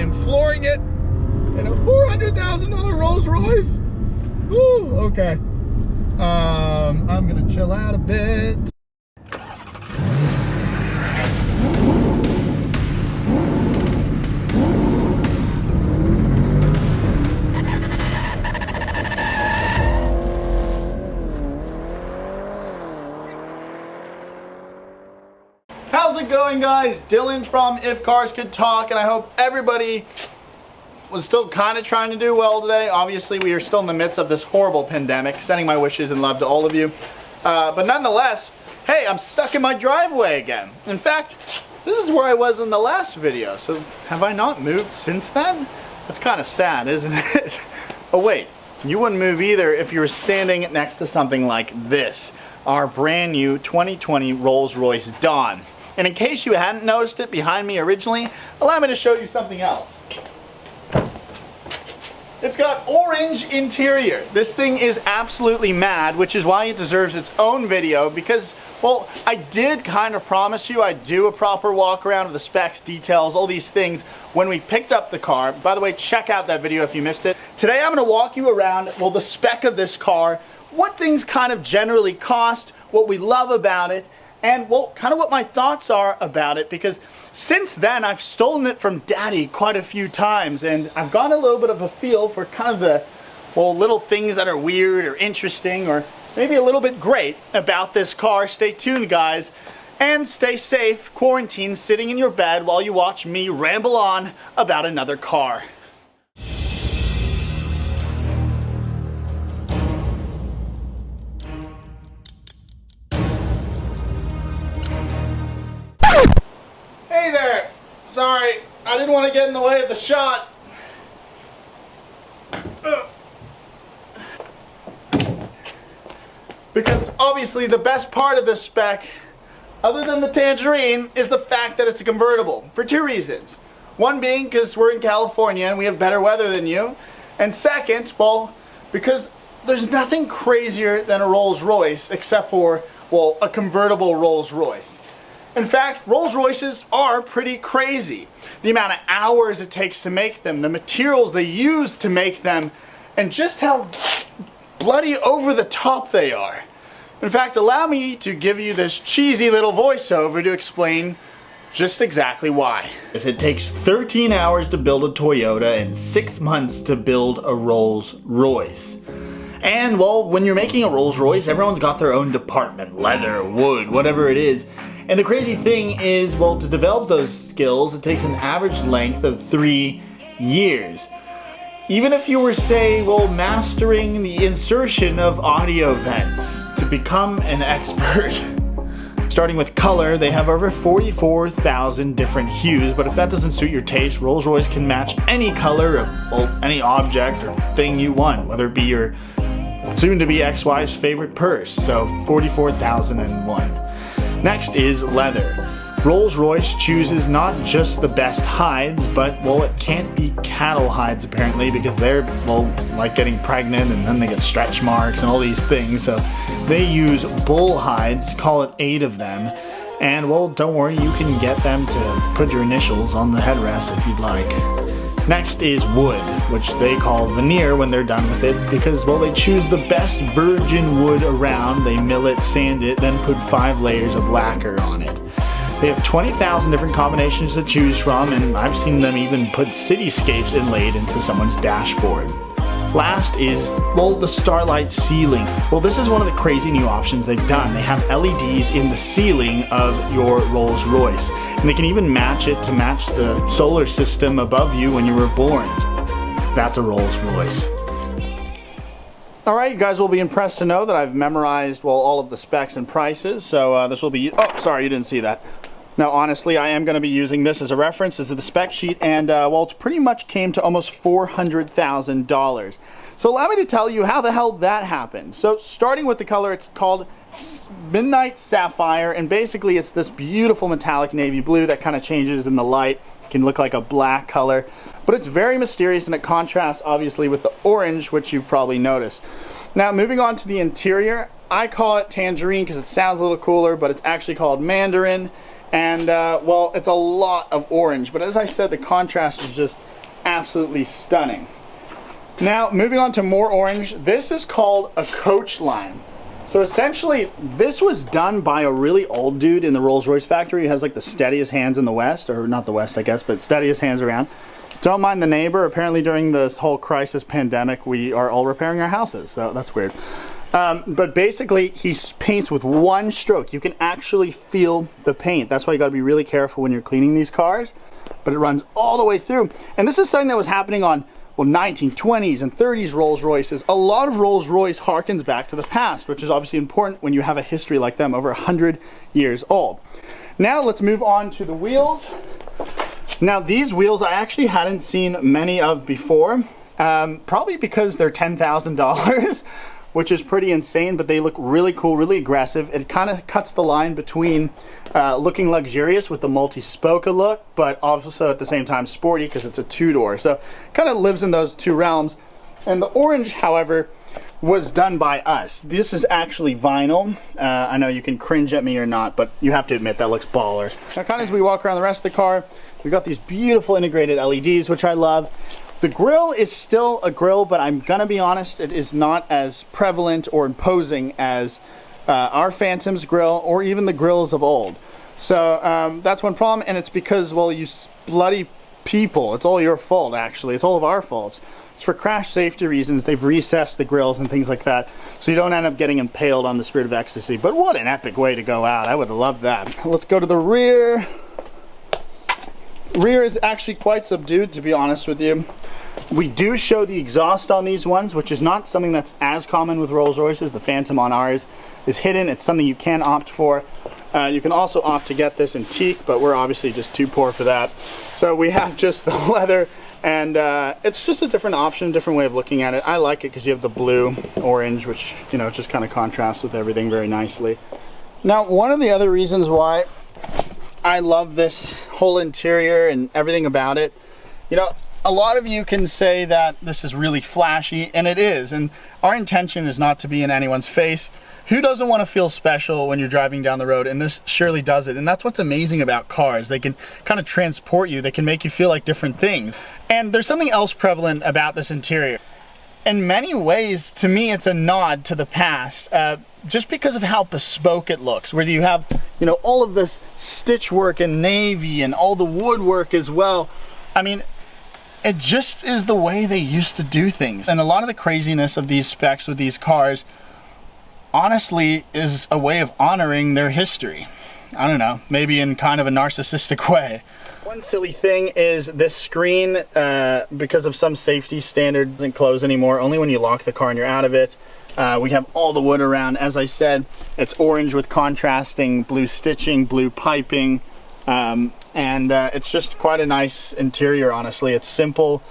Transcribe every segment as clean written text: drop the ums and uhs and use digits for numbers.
am flooring it in a $400,000 Rolls-Royce. Woo, okay. I'm gonna chill out a bit. How's it going, guys? Dylan from If Cars Could Talk, and I hope everybody was still kind of trying to do well today. Obviously, we are still in the midst of this horrible pandemic. Sending my wishes and love to all of you. But nonetheless, hey, I'm stuck in my driveway again. In fact, this is where I was in the last video. So have I not moved since then? That's kind of sad, isn't it? Oh wait, you wouldn't move either if you were standing next to something like this. Our brand new 2020 Rolls-Royce Dawn. And in case you hadn't noticed it behind me originally, allow me to show you something else. It's got orange interior. This thing is absolutely mad, which is why it deserves its own video because, well, I did kind of promise you I'd do a proper walk around of the specs, details, all these things when we picked up the car. By the way, check out that video if you missed it. Today I'm going to walk you around, well, the spec of this car, what things kind of generally cost, what we love about it, and well, kind of what my thoughts are about it, because since then I've stolen it from Daddy quite a few times, and I've gotten a little bit of a feel for kind of the, well, little things that are weird or interesting or maybe a little bit great about this car. Stay tuned, guys, and stay safe, quarantined, sitting in your bed while you watch me ramble on about another car. Hey there! Sorry, I didn't want to get in the way of the shot. Because obviously the best part of this spec, other than the tangerine, is the fact that it's a convertible. For two reasons. One being because we're in California and we have better weather than you. And second, well, because there's nothing crazier than a Rolls-Royce except for, well, a convertible Rolls-Royce. In fact, Rolls-Royces are pretty crazy. The amount of hours it takes to make them, the materials they use to make them, and just how bloody over the top they are. In fact, allow me to give you this cheesy little voiceover to explain just exactly why. It takes 13 hours to build a Toyota and 6 months to build a Rolls-Royce. And well, when you're making a Rolls-Royce, everyone's got their own department, leather, wood, whatever it is. And the crazy thing is, well, to develop those skills, it takes an average length of 3 years. Even if you were, say, well, mastering the insertion of audio vents to become an expert. Starting with color, they have over 44,000 different hues, but if that doesn't suit your taste, Rolls-Royce can match any color of, well, any object or thing you want, whether it be your soon-to-be ex-wife's favorite purse. So 44,001. Next is leather. Rolls-Royce chooses not just the best hides, but, well, it can't be cattle hides apparently because they're, well, like getting pregnant and then they get stretch marks and all these things. So they use bull hides, call it 8 of them. And, well, don't worry, you can get them to put your initials on the headrest if you'd like. Next is wood, which they call veneer when they're done with it because, well, they choose the best virgin wood around, they mill it, sand it, then put 5 layers of lacquer on it. They have 20,000 different combinations to choose from, and I've seen them even put cityscapes inlaid into someone's dashboard. Last is, well, the starlight ceiling. Well, this is one of the crazy new options they've done. They have LEDs in the ceiling of your Rolls-Royce. And they can even match it to match the solar system above you when you were born. That's a Rolls-Royce. Alright, you guys will be impressed to know that I've memorized, well, all of the specs and prices. So this will be, oh, sorry, you didn't see that. Now, honestly, I am going to be using this as a reference. This is the spec sheet, and, well, it's pretty much came to almost $400,000. So allow me to tell you how the hell that happened. So starting with the color, it's called Midnight Sapphire, and basically it's this beautiful metallic navy blue that kind of changes in the light. It can look like a black color, but it's very mysterious and it contrasts obviously with the orange, which you've probably noticed. Now, moving on to the interior, I call it tangerine because it sounds a little cooler, but it's actually called mandarin. And well, it's a lot of orange, but as I said, the contrast is just absolutely stunning. Now, moving on to more orange, this is called a coach line. So essentially, this was done by a really old dude in the Rolls-Royce factory. He has like the steadiest hands in the West, or not the West, I guess, but steadiest hands around. Don't mind the neighbor. Apparently during this whole crisis pandemic, we are all repairing our houses, so that's weird. But basically, he paints with one stroke. You can actually feel the paint. That's why you gotta be really careful when you're cleaning these cars, but it runs all the way through. And this is something that was happening on, well, 1920s and 30s Rolls-Royces. A lot of Rolls-Royce harkens back to the past, which is obviously important when you have a history like them over 100 years old. Now let's move on to the wheels. Now these wheels I actually hadn't seen many of before, probably because they're $10,000, which is pretty insane, but they look really cool, really aggressive. It kind of cuts the line between looking luxurious with the multi-spoke look, but also at the same time sporty because it's a two-door. So kind of lives in those two realms. And the orange, however, was done by us. This is actually vinyl. I know you can cringe at me or not, but you have to admit that looks baller. Now kind of as we walk around the rest of the car, we've got these beautiful integrated LEDs, which I love. The grille is still a grille, but I'm gonna be honest, it is not as prevalent or imposing as our Phantom's grille or even the grills of old. So that's one problem, and it's because, well, you bloody people, it's all your fault actually, it's all of our faults. It's for crash safety reasons, they've recessed the grills and things like that, so you don't end up getting impaled on the Spirit of Ecstasy. But what an epic way to go out, I would have loved that. Let's go to the rear. Rear is actually quite subdued, to be honest with you. We do show the exhaust on these ones, which is not something that's as common with Rolls-Royces. The Phantom on ours is hidden. It's something you can opt for. You can also opt to get this in teak, but we're obviously just too poor for that. So we have just the leather, and it's just a different option, different way of looking at it. I like it because you have the blue, orange, which, you know, just kind of contrasts with everything very nicely. Now, one of the other reasons why I love this whole interior and everything about it, you know, a lot of you can say that this is really flashy, and it is, and our intention is not to be in anyone's face. Who doesn't want to feel special when you're driving down the road? And this surely does it. And that's what's amazing about cars. They can kind of transport you. They can make you feel like different things. And there's something else prevalent about this interior. In many ways, to me, it's a nod to the past, just because of how bespoke it looks, where you have, you know, all of this stitch work and navy and all the woodwork as well. I mean, it just is the way they used to do things. And a lot of the craziness of these specs with these cars, honestly, is a way of honoring their history. I don't know, maybe in kind of a narcissistic way. One silly thing is this screen, because of some safety standards, doesn't close anymore, only when you lock the car and you're out of it. We have all the wood around. As I said, it's orange with contrasting blue stitching, blue piping, and it's just quite a nice interior, honestly. It's simple.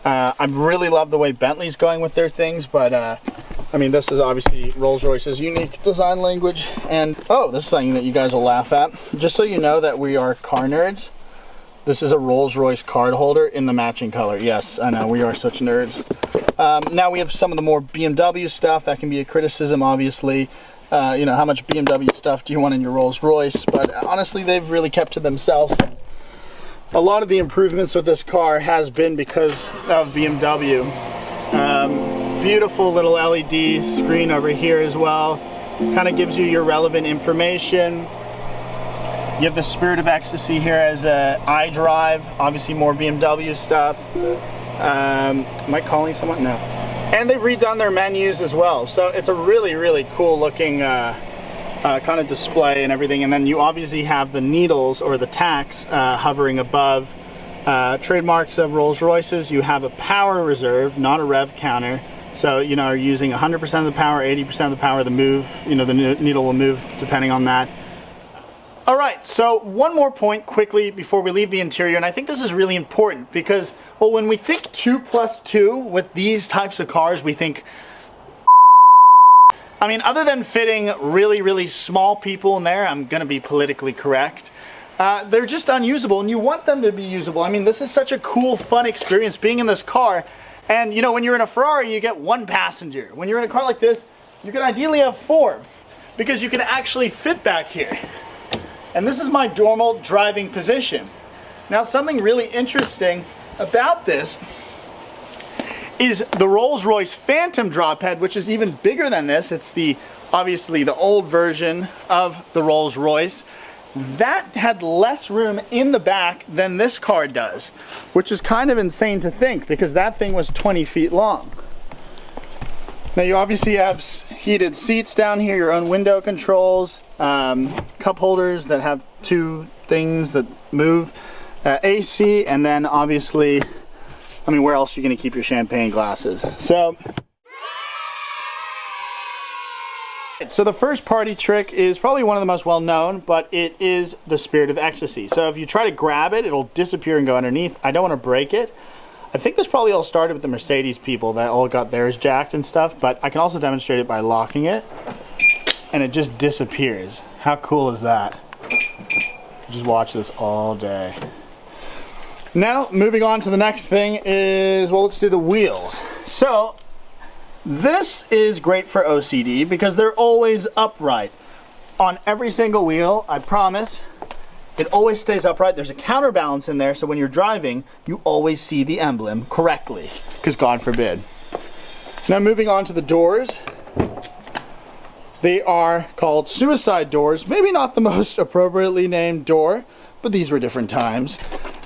I really love the way Bentley's going with their things, but I mean, this is obviously Rolls-Royce's unique design language. And oh, this is something that you guys will laugh at. Just so you know that we are car nerds, this is a Rolls-Royce card holder in the matching color. Yes, I know, we are such nerds. Now we have some of the more BMW stuff. That can be a criticism, obviously. You know, how much BMW stuff do you want in your Rolls-Royce? But honestly, they've really kept to themselves. A lot of the improvements with this car has been because of BMW. Beautiful little LED screen over here as well. Kind of gives you your relevant information. You have the Spirit of Ecstasy here as a iDrive. Obviously more BMW stuff. Am I calling someone? No. And they've redone their menus as well. So it's a really, really cool looking kind of display and everything. And then you obviously have the needles or the tacks hovering above. Trademarks of Rolls-Royces. You have a power reserve, not a rev counter. So, you know, you're using 100% of the power, 80% of the power, the move, you know, the needle will move depending on that. All right, so one more point quickly before we leave the interior, and I think this is really important because, well, when we think 2+2 with these types of cars, we think, I mean, other than fitting really, really small people in there, I'm gonna be politically correct, they're just unusable, and you want them to be usable. I mean, this is such a cool, fun experience being in this car. And you know, when you're in a Ferrari, you get one passenger. When you're in a car like this, you can ideally have 4 because you can actually fit back here. And this is my normal driving position. Now, something really interesting about this is the Rolls-Royce Phantom drop head, which is even bigger than this. It's obviously the old version of the Rolls-Royce. That had less room in the back than this car does, which is kind of insane to think because that thing was 20 feet long. Now you obviously have heated seats down here, your own window controls, cup holders that have two things that move, AC, and then obviously, I mean, where else are you going to keep your champagne glasses? So the first party trick is probably one of the most well known, but it is the Spirit of Ecstasy. So if you try to grab it, it'll disappear and go underneath. I don't want to break it. I think this probably all started with the Mercedes people that all got theirs jacked and stuff, but I can also demonstrate it by locking it, and it just disappears. How cool is that? Just watch this all day. Now, moving on to the next thing is, well, let's do the wheels. So, this is great for OCD because they're always upright. On every single wheel, I promise, it always stays upright. There's a counterbalance in there, so when you're driving, you always see the emblem correctly, because God forbid. Now moving on to the doors. They are called suicide doors. Maybe not the most appropriately named door, but these were different times.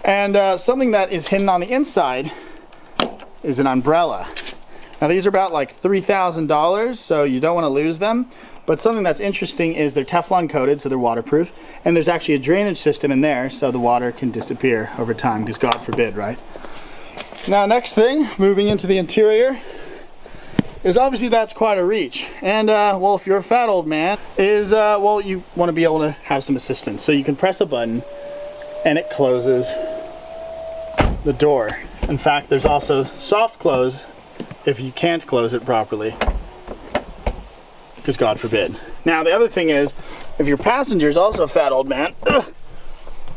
And something that is hidden on the inside is an umbrella. Now these are about like $3,000, so you don't want to lose them. But something that's interesting is they're Teflon coated, so they're waterproof. And there's actually a drainage system in there, so the water can disappear over time, because God forbid, right? Now next thing, moving into the interior, is obviously that's quite a reach. And well, if you're a fat old man, well, you want to be able to have some assistance. So you can press a button, and it closes the door. In fact, there's also soft close if you can't close it properly, because God forbid. Now the other thing is, if your passenger's also a fat old man,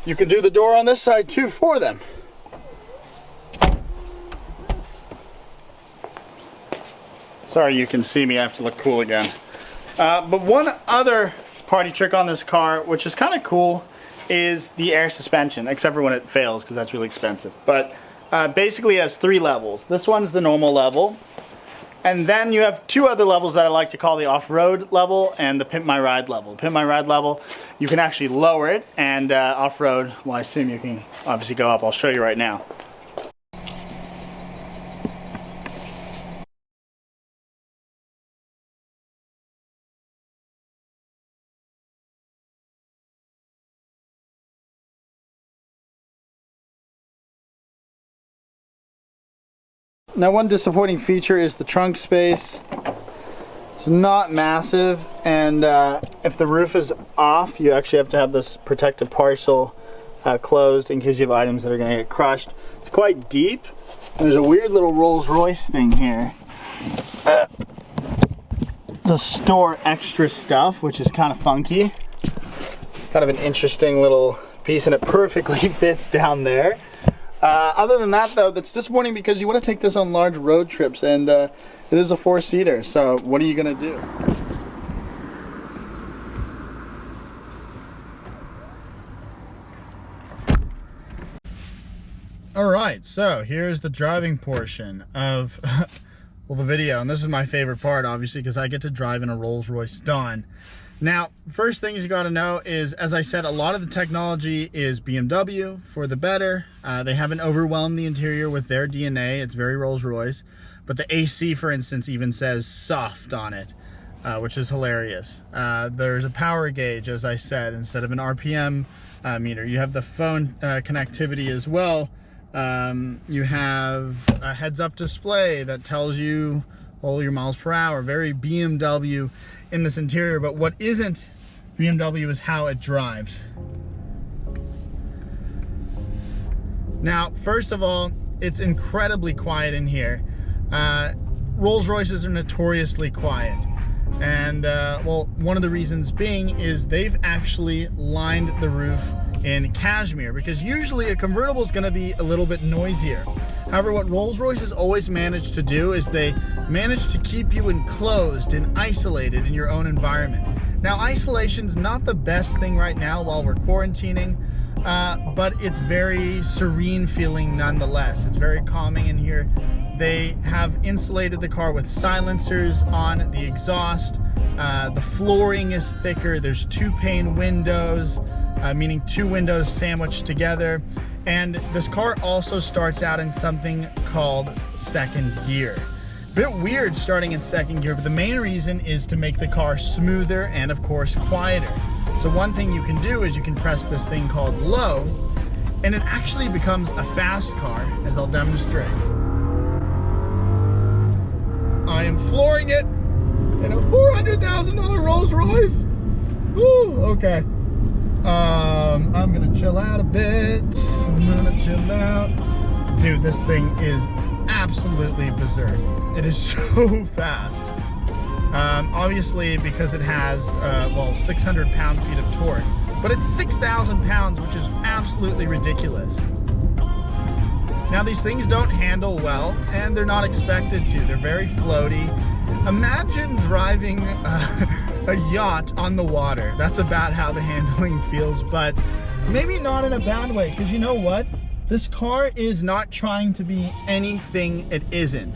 you can do the door on this side too for them. Sorry, you can see me, I have to look cool again. But one other party trick on this car, which is kind of cool, is the air suspension, except for when it fails, because that's really expensive. But basically it has 3 levels. This one's the normal level. And then you have 2 other levels that I like to call the off-road level and the Pimp My Ride level. Pimp My Ride level, you can actually lower it, and off-road, well, I assume you can obviously go up. I'll show you right now. Now one disappointing feature is the trunk space. It's not massive, and if the roof is off, you actually have to have this protective parcel closed in case you have items that are going to get crushed. It's quite deep, and there's a weird little Rolls-Royce thing here to store extra stuff, which is kind of funky. Kind of an interesting little piece, and it perfectly fits down there. Other than that, though, that's disappointing because you want to take this on large road trips, and it is a 4-seater, so what are you going to do? Alright, so here's the driving portion of well, the video, and this is my favorite part, obviously, because I get to drive in a Rolls-Royce Dawn. Now, first things you got to know is, as I said, a lot of the technology is BMW for the better. They haven't overwhelmed the interior with their DNA. It's very Rolls-Royce. But the AC, for instance, even says soft on it, which is hilarious. There's a power gauge, as I said, instead of an RPM meter. You have the phone connectivity as well. You have a heads-up display that tells you all your miles per hour. Very BMW in this interior, but what isn't BMW is how it drives. Now, first of all, it's incredibly quiet in here. Rolls-Royces are notoriously quiet. And, well, one of the reasons being is they've actually lined the roof in cashmere, because usually a convertible is going to be a little bit noisier. However, what Rolls-Royce has always managed to do is they manage to keep you enclosed and isolated in your own environment. Now, isolation's not the best thing right now while we're quarantining, but it's very serene feeling nonetheless. It's very calming in here. They have insulated the car with silencers on the exhaust. The flooring is thicker. There's 2-pane windows, meaning 2 windows sandwiched together. And this car also starts out in something called second gear. Bit weird starting in second gear, but the main reason is to make the car smoother and of course quieter. So one thing you can do is you can press this thing called low, and it actually becomes a fast car, as I'll demonstrate. I am flooring it in a $400,000 Rolls-Royce. Woo, okay. I'm gonna chill out a bit. I'm gonna chill out. Dude, this thing is absolutely berserk. It is so fast. Obviously because it has, well, 600 pound-feet of torque, but it's 6,000 pounds, which is absolutely ridiculous. Now these things don't handle well, and they're not expected to. They're very floaty. Imagine driving a yacht on the water. That's about how the handling feels, but maybe not in a bad way, because you know what? This car is not trying to be anything it isn't.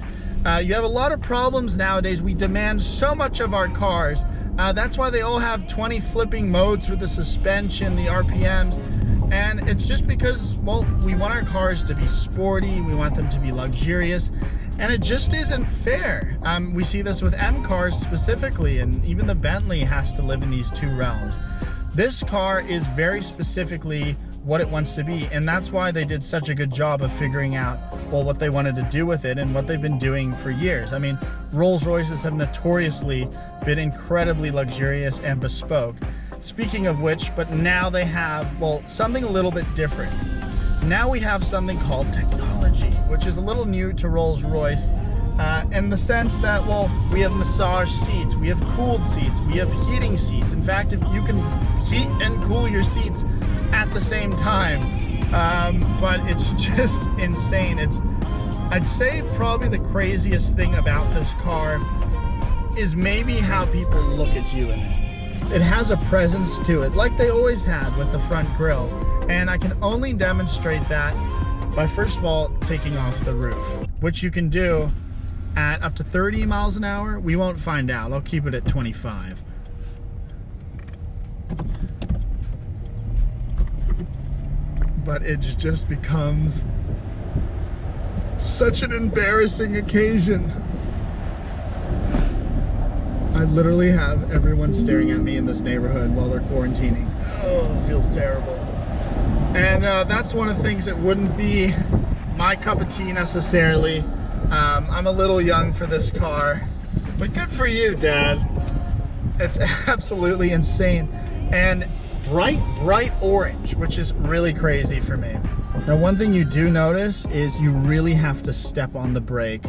You have a lot of problems nowadays. We demand so much of our cars. That's why they all have 20 flipping modes for the suspension, the RPMs, and it's just because, well, we want our cars to be sporty, we want them to be luxurious, and it just isn't fair. We see this with M cars specifically, and even the Bentley has to live in these 2 realms. This car is very specifically what it wants to be, and that's why they did such a good job of figuring out, well, what they wanted to do with it and what they've been doing for years. I mean, Rolls-Royces have notoriously been incredibly luxurious and bespoke. Speaking of which, but now they have, well, something a little bit different. Now we have something called technology, which is a little new to Rolls-Royce, in the sense that, well, we have massage seats, we have cooled seats, we have heating seats. In fact, if you can heat and cool your seats at the same time, but it's just insane. I'd say probably the craziest thing about this car is maybe how people look at you in it. It has a presence to it, like they always had with the front grille. And I can only demonstrate that by, first of all, taking off the roof, which you can do at up to 30 miles an hour. We won't find out. I'll keep it at 25. But it just becomes such an embarrassing occasion. I literally have everyone staring at me in this neighborhood while they're quarantining. Oh, it feels terrible. And that's one of the things that wouldn't be my cup of tea necessarily. I'm a little young for this car, but good for you, Dad. It's absolutely insane. And bright orange, which is really crazy for me. Now, one thing you do notice is you really have to step on the brake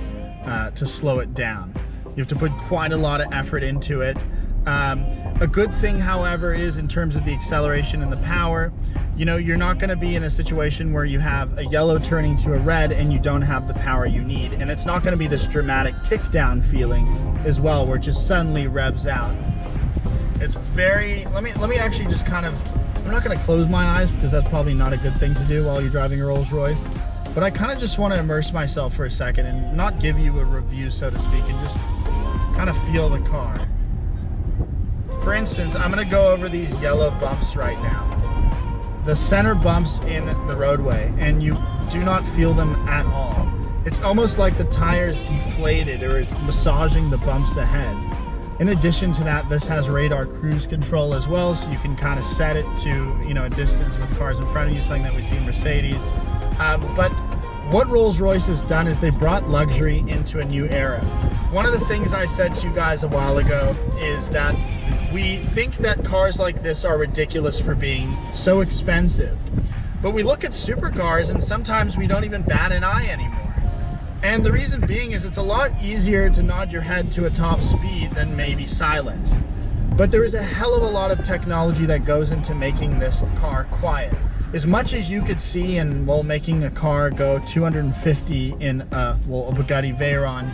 to slow it down. You have to put quite a lot of effort into it. A good thing, however, is in terms of the acceleration and the power, you know, you're not going to be in a situation where you have a yellow turning to a red and you don't have the power you need. And it's not going to be this dramatic kickdown feeling as well, where it just suddenly revs out. It's very, let me actually just kind of, I'm not going to close my eyes because that's probably not a good thing to do while you're driving a Rolls-Royce. But I kind of just want to immerse myself for a second and not give you a review, so to speak, and just kind of feel the car. For instance, I'm going to go over these yellow bumps right now. The center bumps in the roadway, and you do not feel them at all. It's almost like the tires deflated or is massaging the bumps ahead. In addition to that, this has radar cruise control as well, so you can kind of set it to, you know, a distance with cars in front of you, something that we see in Mercedes. But what Rolls-Royce has done is they brought luxury into a new era. One of the things I said to you guys a while ago is that we think that cars like this are ridiculous for being so expensive. But we look at supercars and sometimes we don't even bat an eye anymore. And the reason being is it's a lot easier to nod your head to a top speed than maybe silence. But there is a hell of a lot of technology that goes into making this car quiet. As much as you could see in, well, making a car go 250 in a Bugatti Veyron,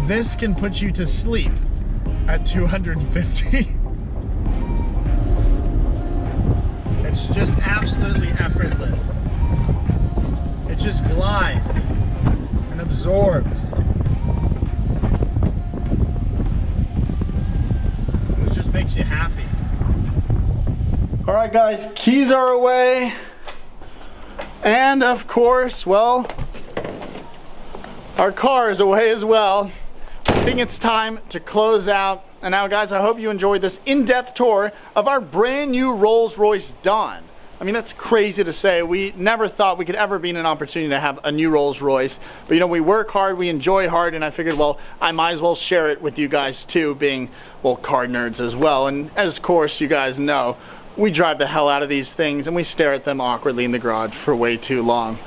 this can put you to sleep at 250. It's just absolutely effortless. It just glides and absorbs. It just makes you happy. All right, guys, keys are away. And of course, well, our car is away as well. I think it's time to close out. And now, guys, I hope you enjoyed this in-depth tour of our brand new Rolls-Royce Dawn. I mean, that's crazy to say. We never thought we could ever be in an opportunity to have a new Rolls-Royce. But, you know, we work hard, we enjoy hard, and I figured, well, I might as well share it with you guys too, being, well, car nerds as well. And as, of course, you guys know, we drive the hell out of these things and we stare at them awkwardly in the garage for way too long.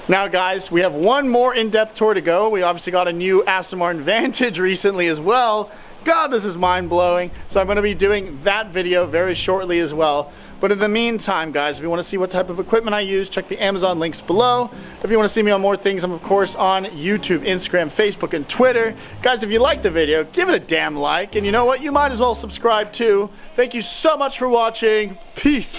Now, guys, we have one more in-depth tour to go. We obviously got a new Aston Martin Vantage recently as well. God, this is mind-blowing. So I'm going to be doing that video very shortly as well. But in the meantime, guys, if you want to see what type of equipment I use, check the Amazon links below. If you want to see me on more things, I'm of course on YouTube, Instagram, Facebook, and Twitter. Guys, if you liked the video, give it a damn like. And you know what? You might as well subscribe too. Thank you so much for watching. Peace.